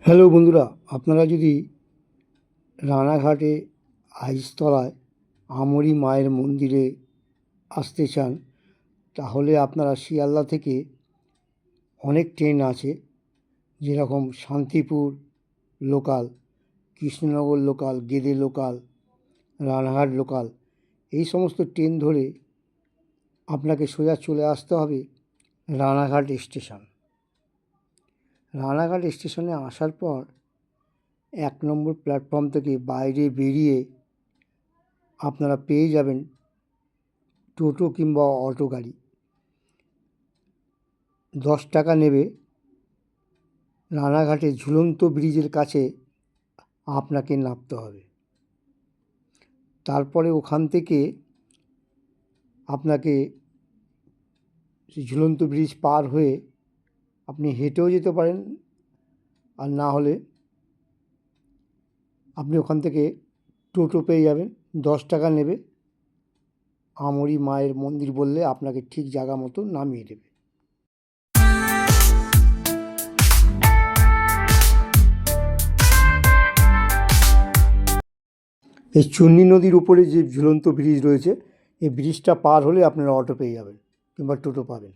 Hello বন্ধুরা, আপনারা যদি রানাঘাটে আইসতলায় আমরি মায়ের মন্দিরে আসতে চান, তাহলে আপনারা শিয়ালদা থেকে অনেক ট্রেন আছে, যেরকম Shantipur local, Krishnanagar local, Gede local, Ranaghat local, এই সমস্ত ট্রেন ধরে আপনাকে সোজা চলে আসতে হবে রানাঘাট স্টেশন। রানাঘাট স্টেশনে আসার পর 1 নম্বর প্ল্যাটফর্ম থেকে বাইরে বেরিয়ে আপনারা পেয়ে যাবেন টোটো কিংবা অটো গাড়ি। 10 টাকা নেবে। রানাঘাটে ঝুলন্ত ব্রিজের কাছে আপনাকে নামতে হবে। তারপরে ওখান থেকে আপনাকে সেই ঝুলন্ত ব্রিজ পার হয়ে আপনি হেঁটেও যেতে পারেন, আর না হলে আপনি ওখান থেকে টোটো পেয়ে যাবেন। 10 টাকা নেবে। আমরি মায়ের মন্দির বললে আপনাকে ঠিক জায়গা মতো নামিয়ে দেবে। এই চূর্ণী নদীর উপরে যে ঝুলন্ত ব্রিজ রয়েছে, এই ব্রিজটা পার হলে আপনারা অটো পেয়ে যাবেন কিংবা টোটো পাবেন।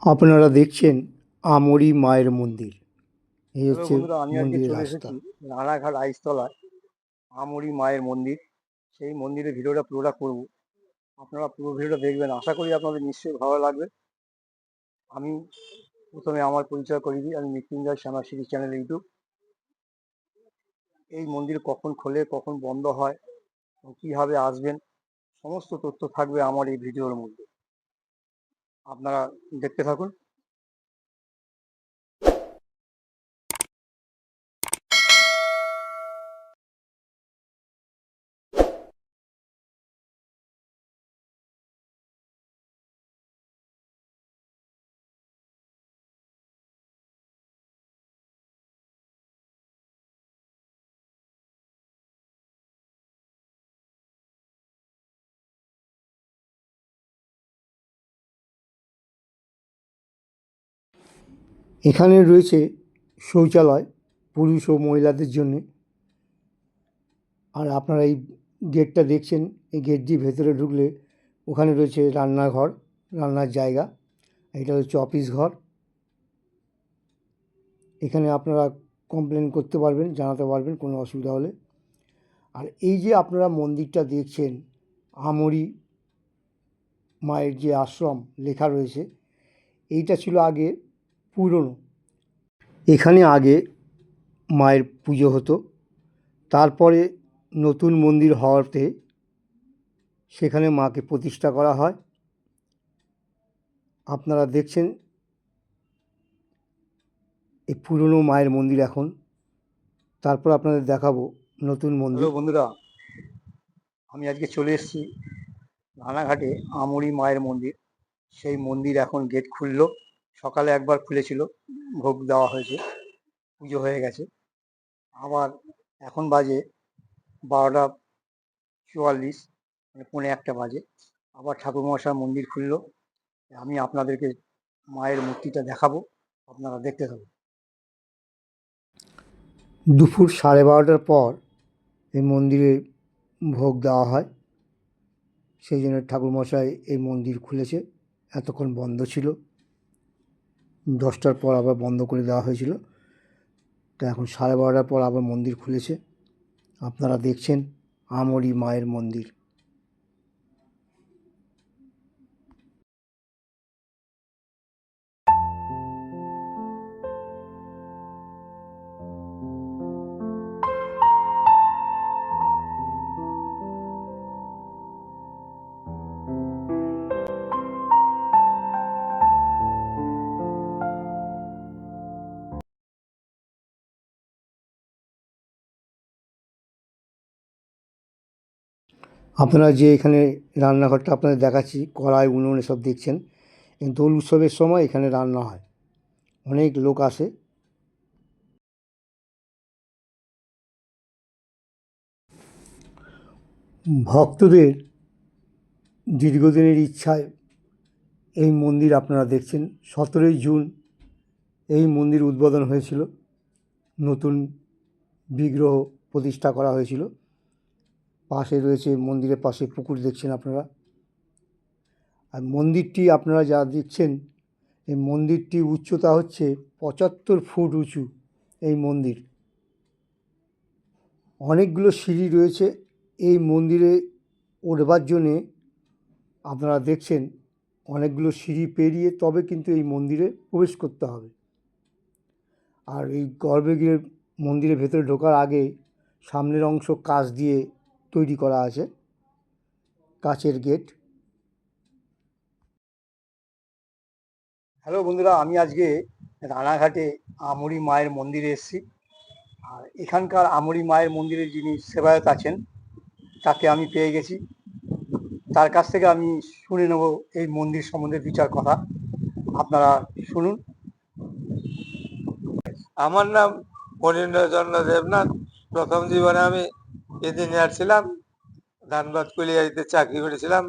আপনারা দেখছেন আমরি মায়ের মন্দির। এই হ্যালো হচ্ছে বন্ধুরা, আমি আজকে মন্দিরের চলে রাস্তা। এসেছি রানাঘাট আইসতলায় আমরি মায়ের মন্দির। সেই মন্দিরের ভিডিওটা পুরোটা করব, আপনারা পুরো ভিডিওটা দেখবেন। আশা করি আপনাদের নিশ্চয়ই ভালো লাগবে। আমি প্রথমে আমার পরিচয় করিয়ে দিই। আমি মৃত্যুঞ্জয় শ্যামা সিরিজ চ্যানেল ইউটিউব। এই মন্দির কখন খোলে, কখন বন্ধ হয়, কীভাবে আসবেন, সমস্ত তথ্য থাকবে আমার এই ভিডিওর মধ্যে। আপনারা দেখতে থাকুন। এখানে রয়েছে শৌচালয় পুরুষ ও মহিলাদের জন্যে। আর আপনারা এই গেটটা দেখছেন, এই গেট দিয়ে ভেতরে ঢুকলে ওখানে রয়েছে রান্নাঘর, রান্নার জায়গা। এটা হচ্ছে অফিস ঘর। এখানে আপনারা কমপ্লেন করতে পারবেন, জানাতে পারবেন কোনো অসুবিধা হলে। আর এই যে আপনারা মন্দিরটা দেখছেন, আমরি মায়ের যে আশ্রম লেখা রয়েছে, এইটা ছিল আগে পুরনো। এখানে আগে মায়ের পুজো হতো। তারপরে নতুন মন্দির হওয়াতে সেখানে মাকে প্রতিষ্ঠা করা হয়। আপনারা দেখছেন এই পুরনো মায়ের মন্দির এখন। তারপর আপনাদের দেখাবো নতুন হ্যালো মন্দির। বন্ধুরা, আমি আজকে চলে এসেছি রানাঘাটে আমরি মায়ের মন্দির। সেই মন্দির এখন গেট খুললো। সকালে একবার খুলেছিল, ভোগ দেওয়া হয়েছে, পুজো হয়ে গেছে। আবার এখন বাজে 12:44, মানে 1:45 বাজে। আবার ঠাকুরমশাই মন্দির খুললো। আমি আপনাদেরকে মায়ের মূর্তিটা দেখাবো, আপনারা দেখতে থাকুন। দুপুর 12:30টার পর এই মন্দিরে ভোগ দেওয়া হয়। সেই জন্য ঠাকুরমশাই এই মন্দির খুলেছে। এতক্ষণ বন্ধ ছিল, 10টার পর আবার বন্ধ করে দেওয়া হয়েছিল। তো এখন 12:30টার পর আবার মন্দির খুলেছে। আপনারা দেখছেন আমরি মায়ের মন্দির। আপনারা যে এখানে রান্নাঘরটা আপনাদের দেখাচ্ছি, কড়াই উনুন এসব দেখছেন, এই দোল উৎসবের সময় এখানে রান্না হয়, অনেক লোক আসে। ভক্তদের দীর্ঘদিনের ইচ্ছায় এই মন্দির আপনারা দেখছেন। 17ই জুন এই মন্দির উদ্বোধন হয়েছিল, নতুন বিগ্রহ প্রতিষ্ঠা করা হয়েছিল। পাশে রয়েছে, মন্দিরের পাশে পুকুর দেখছেন আপনারা। আর মন্দিরটি আপনারা যা দেখছেন, এই মন্দিরটি উচ্চতা হচ্ছে 75 ফুট উঁচু। এই মন্দির, অনেকগুলো সিঁড়ি রয়েছে এই মন্দিরে ওঠবার জন্যে। আপনারা দেখছেন অনেকগুলো সিঁড়ি পেরিয়ে তবে কিন্তু এই মন্দিরে প্রবেশ করতে হবে। আর এই গর্ভগৃহে মন্দিরের ভেতরে ঢোকার আগে সামনের অংশ কাঁচ দিয়ে তৈরি করা আছে, কাচের গেট। হ্যালো বন্ধুরা, আমি আজকে রানাঘাটে আমরি মায়ের মন্দিরে এসেছি। আর এখানকার আমরি মায়ের মন্দিরে যিনি সেবায়ত আছেন, তাকে আমি পেয়ে গেছি। তার কাছ থেকে আমি শুনে নেব এই মন্দির সম্বন্ধে দু চার কথা। আপনারা শুনুন। আমার নাম ফণীন্দ্রচন্দ্র দেবনাথ। প্রথম জীবনে আমি ইঞ্জিনিয়ার ছিলাম, ধানবাদ কুলিয়ারিতে চাকরি করেছিলাম।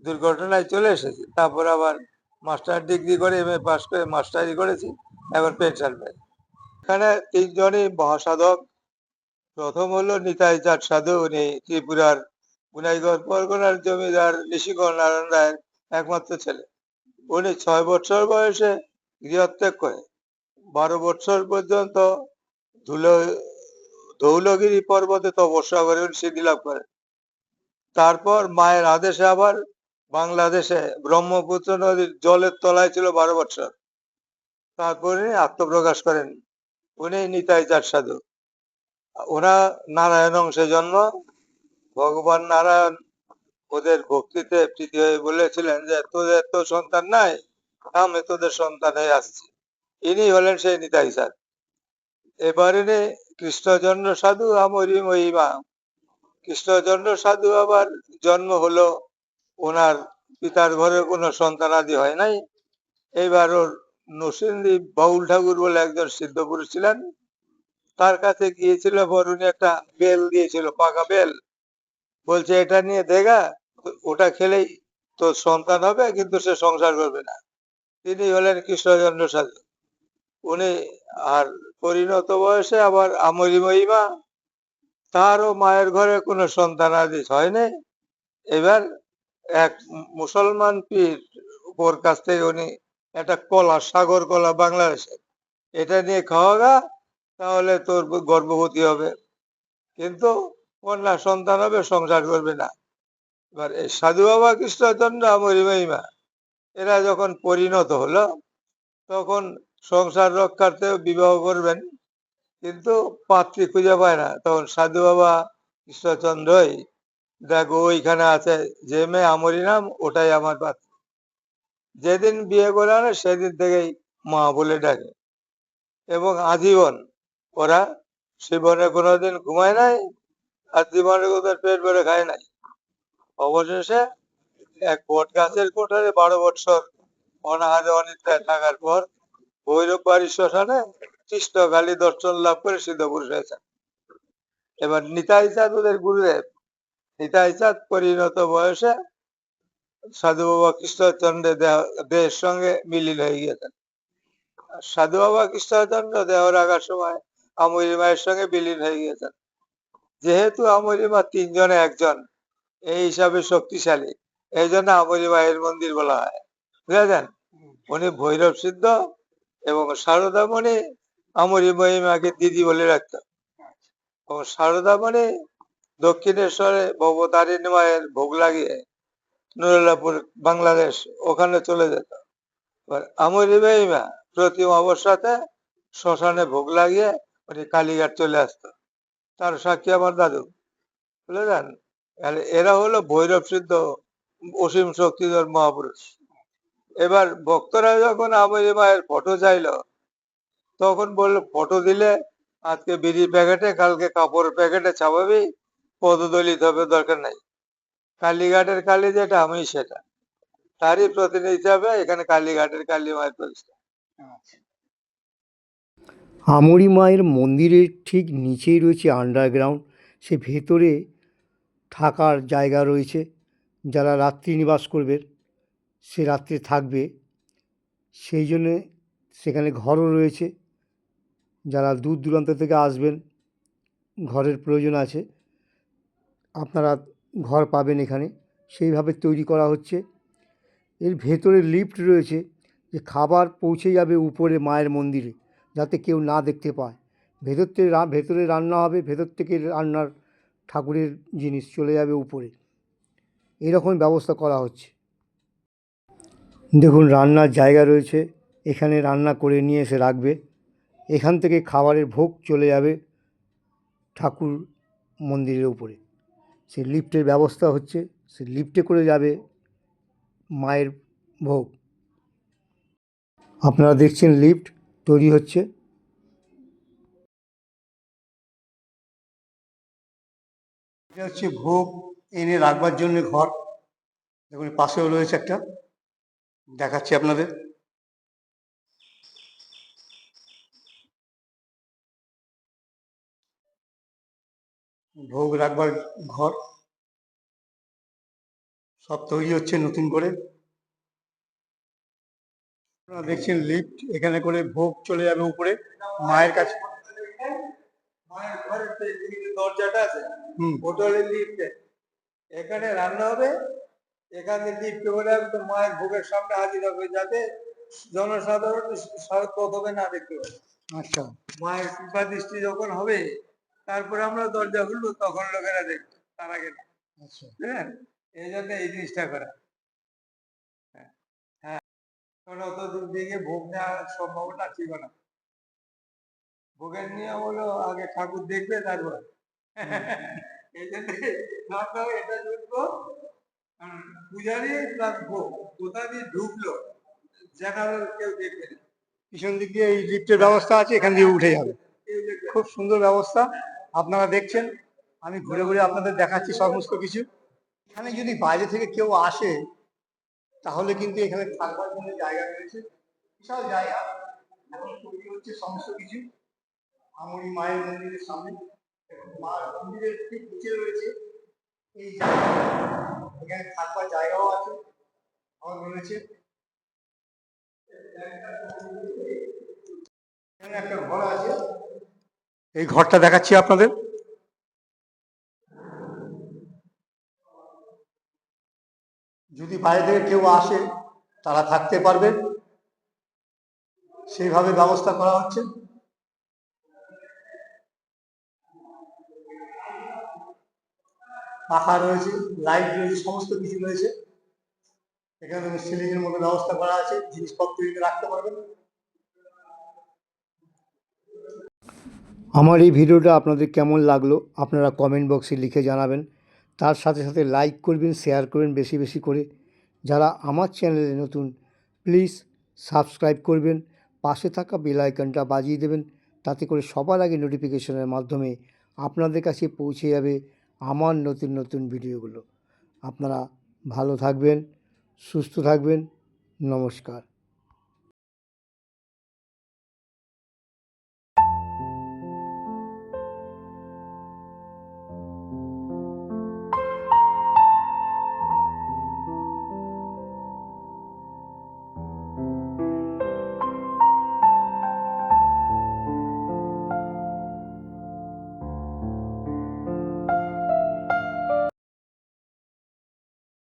দুর্ঘটনায় চলে এসেছি, তারপর আবার মাস্টার ডিগ্রি করে এমএ পাস করে মাস্টারি করেছি, এখন পেনশন পাই। এখানে তিনজনই মহাসাধক। প্রথম হলো নিতাই চাঁদ সাধু, উনি ত্রিপুরার গুনাইগড় পরগনার জমিদার নিশিকর নারায়ণ রায়ের একমাত্র ছেলে। উনি 6 বছর বয়সে গৃহত্যাগ করে 12 বছর পর্যন্ত ধৌলগিরি পর্বতে তপস্যা করে সিদ্ধি লাভ করেন। তারপর মায়ের আদেশে আবার বাংলাদেশে ব্রহ্মপুত্র নদীর জলের তলায় ছিল 12 বছর। তারপরে আত্মপ্রকাশ করেন। উনি নিতাই চাঁদ সাধু। ওরা নারায়ণ অংশে জন্ম। ভগবান নারায়ণ ওদের ভক্তিতে প্রীতি হয়ে বলেছিলেন যে তোদের তো সন্তান নাই, আমি তোদের সন্তান হয়ে আসছি। ইনি হলেন সেই নিতাই চাঁদ। এবারে কৃষ্ণচন্দ্র সাধু আমরি মহিমা। কৃষ্ণচন্দ্র সাধু আবার জন্ম হলো, ওনার পিতার ঘরে কোনো সন্তানাদি হয় নাই। এইবার ওর নরসিংদী বাউল ঠাকুর বলে একজন সিদ্ধ পুরুষ ছিলেন, তার কাছে গিয়েছিল। উনি একটা বেল দিয়েছিল, পাকা বেল। বলছে এটা নিয়ে দেখা, ওটা খেলেই তোর সন্তান হবে, কিন্তু সে সংসার করবে না। তিনি হলেন কৃষ্ণচন্দ্র সাধু। উনি আর পরিণত বয়সে আবার আমরি মহিমা, তারও মায়ের ঘরে কোনো সন্তানাদি হয়নি। এবার এক মুসলমান পীর ওর কাছ থেকে উনি একটা কলা, সাগর কলা বাংলাদেশে, এটা নিয়ে খাওয়াগা, তাহলে তোর গর্ভবতী হবে, কিন্তু কন্যা সন্তান হবে, সংসার করবে না। এবার এই সাধু বাবা কৃষ্ণচন্দ্র আমরি মহিমা এরা যখন পরিণত হলো, তখন সংসার রক্ষার্থেও বিবাহ করবেন, কিন্তু পাত্রী খুঁজে পায় না। তখন সাধু বাবা কৃষ্ণচন্দ্রই, দেখো ওইখানে আছে যে মেয়ে আমরি নাম, ওটাই আমার পাত্রী। যেদিন বিয়ে করে আনে সেদিন থেকেই মা বলে ডাকে, এবং আজীবন ওরা জীবনে কোনোদিন ঘুমায় নাই, আর জীবনে কোনোদিন পেট ভরে খায় নাই। অবশেষে এক বট গাছের কোঠারে 12 বছর অনাহারে অনিদ্রায় থাকার পর ভৈরব বাড়ির শ্মশানে কৃষ্ণকালী দর্শন লাভ করে সিদ্ধ পুরুষ হয়েছেন। এবার নিতাই চাঁদ ওদের গুরুদেব। নিতাই চাঁদ পরিণত বয়সে সাধু বাবা কৃষ্ণচন্দ্রের দেহের সঙ্গে মিলিত হয়ে গিয়েছেন। সাধু বাবা কৃষ্ণচন্দ্র দেহ রাখার সময় আমরি মায়ের সঙ্গে বিলীন হয়ে গিয়েছেন। যেহেতু আমরি মা তিনজনে একজন, এই হিসাবে শক্তিশালী, এই জন্য আমরি মায়ের মন্দির বলা হয়, বুঝেছেন। উনি ভৈরব সিদ্ধ এবং শারদামণি আমরি মহিমাকে দিদি বলে রাখত। এবং শারদামণি দক্ষিণেশ্বরে ভবতারিণী মায়ের ভোগ লাগিয়ে নুরুল্লাপুর বাংলাদেশ ওখানে চলে যেত। আমরি মহিমা প্রতি অবস্যাতে শ্মশানে ভোগ লাগিয়ে উনি কালীঘাট চলে আসতো। তার সাক্ষী আমার দাদু, বুঝলেন। এরা হলো ভৈরব সিদ্ধ অসীম শক্তিধর মহাপুরুষ। এবার ভক্তরা যখন আমরি মায়ের ফটো চাইলো, তখন বললো ফটো দিলে আজকে বিড়ি প্যাকেটে, কালকে কাপড় প্যাকেটে ছাপাবি, পদদলিত হবে, দরকার নাই। কালীঘাটের কালী যেটা আমি সেটা, তারই প্রতিনিধি হিসাবে এখানে কালীঘাটের কালী মায়ের প্রতিষ্ঠা। আমরি মায়ের মন্দিরের ঠিক নিচেই রয়েছে আন্ডারগ্রাউন্ড, সে ভেতরে থাকার জায়গা রয়েছে। যারা রাত্রি নিবাস করবে, সে রাত্রে থাকবে, সেই জন্যে সেখানে ঘরও রয়েছে। যারা দূর দূরান্ত থেকে আসবেন, ঘরের প্রয়োজন আছে, আপনারা ঘর পাবেন এখানে, সেইভাবে তৈরি করা হচ্ছে। এর ভেতরে লিফট রয়েছে, যে খাবার পৌঁছে যাবে উপরে মায়ের মন্দিরে, যাতে কেউ না দেখতে পায়। ভেতরে রান্না হবে, ভেতর থেকে রান্নার ঠাকুরের জিনিস চলে যাবে উপরে, এরকম ব্যবস্থা করা হচ্ছে। দেখুন, রান্নার জায়গা রয়েছে, এখানে রান্না করে নিয়ে এসে রাখবে। এখান থেকে খাবারের ভোগ চলে যাবে ঠাকুর মন্দিরের উপরে। সে লিফটের ব্যবস্থা হচ্ছে, সে লিফটে করে যাবে মায়ের ভোগ। আপনারা দেখছেন লিফট তৈরি হচ্ছে। এটা হচ্ছে ভোগ এনে রাখবার জন্য ঘর। দেখুন পাশেও রয়েছে একটা, দেখাচ্ছি আপনাদের। ভোগ রাখবার ঘর সব তৈরি হচ্ছে নতুন করে। আপনারা দেখছেন লিফট, এখানে করে ভোগ চলে যাবে উপরে মায়ের কাছে। মায়ের ঘরের যে দরজাটা আছে, ওটা হলো লিফটে। এখানে রান্না হবে, এখানে লিফটে করে একদম মায়ের ভোগের সামনে হাজির হবে, যাতে জনসাধারণ প্রথমে না দেখতে পারে। আচ্ছা, মায়ের কৃপা দৃষ্টি যখন হবে, তারপরে আমরা দরজা খুলবো, তখন লোকেরা দেখবে, তার আগে না। আচ্ছা। হ্যাঁ, এই জন্য এই জিনিসটা করা। হ্যাঁ, কারণ অত দূর দিকে ভোগ নেওয়ার সম্ভাবনা ছিল না। ভোগের নিয়ম হলো আগে ঠাকুর দেখবে, তারপর এই জন্য এটা ঢুকবো, পূজারি প্লাস ভোগ কোথা দিয়ে ঢুকলো, জেনারেল কেউ দেখবে না। পিছন দিক দিয়ে এই লিফটের ব্যবস্থা আছে, এখান দিয়ে উঠে যাবে। খুব সুন্দর ব্যবস্থা আপনারা দেখছেন। আমি ঘুরে ঘুরে আপনাদের দেখাচ্ছি সমস্ত কিছু। এখানে যদি বাইরে থেকে কেউ আসে, তাহলে কিন্তু এখানে থাকবার জন্য জায়গা রয়েছে, বিশাল জায়গা। এখন তৈরি হচ্ছে সমস্ত কিছু আমরি মায়ের মন্দিরের সামনে। মার মন্দিরের ঠিক নিচে রয়েছে এই জায়গা, এখানে থাকবার জায়গাও আছে, ঘর রয়েছে। এখানে একটা ঘর আছে, এই ঘরটা দেখাচ্ছি আপনাদের। যদি বাইরে থেকে কেউ আসে, তারা থাকতে পারবে, সেইভাবে ব্যবস্থা করা হচ্ছে। পাখা রয়েছে, লাইট রয়েছে, সমস্ত কিছু রয়েছে। এখানে সিলিং এর মতো ব্যবস্থা করা আছে, জিনিসপত্র রাখতে পারবেন। আমার এই ভিডিওটা আপনাদের কেমন লাগলো আপনারা কমেন্ট বক্সে লিখে জানাবেন। তার সাথে সাথে লাইক করবেন, শেয়ার করবেন বেশি বেশি করে। যারা আমার চ্যানেলে নতুন, প্লিজ সাবস্ক্রাইব করবেন, পাশে থাকা বেল আইকনটা বাজিয়ে দেবেন, তাতে করে সবার আগে নোটিফিকেশনের মাধ্যমে আপনাদের কাছে পৌঁছে যাবে আমার নতুন নতুন ভিডিওগুলো। আপনারা ভালো থাকবেন, সুস্থ থাকবেন। নমস্কার।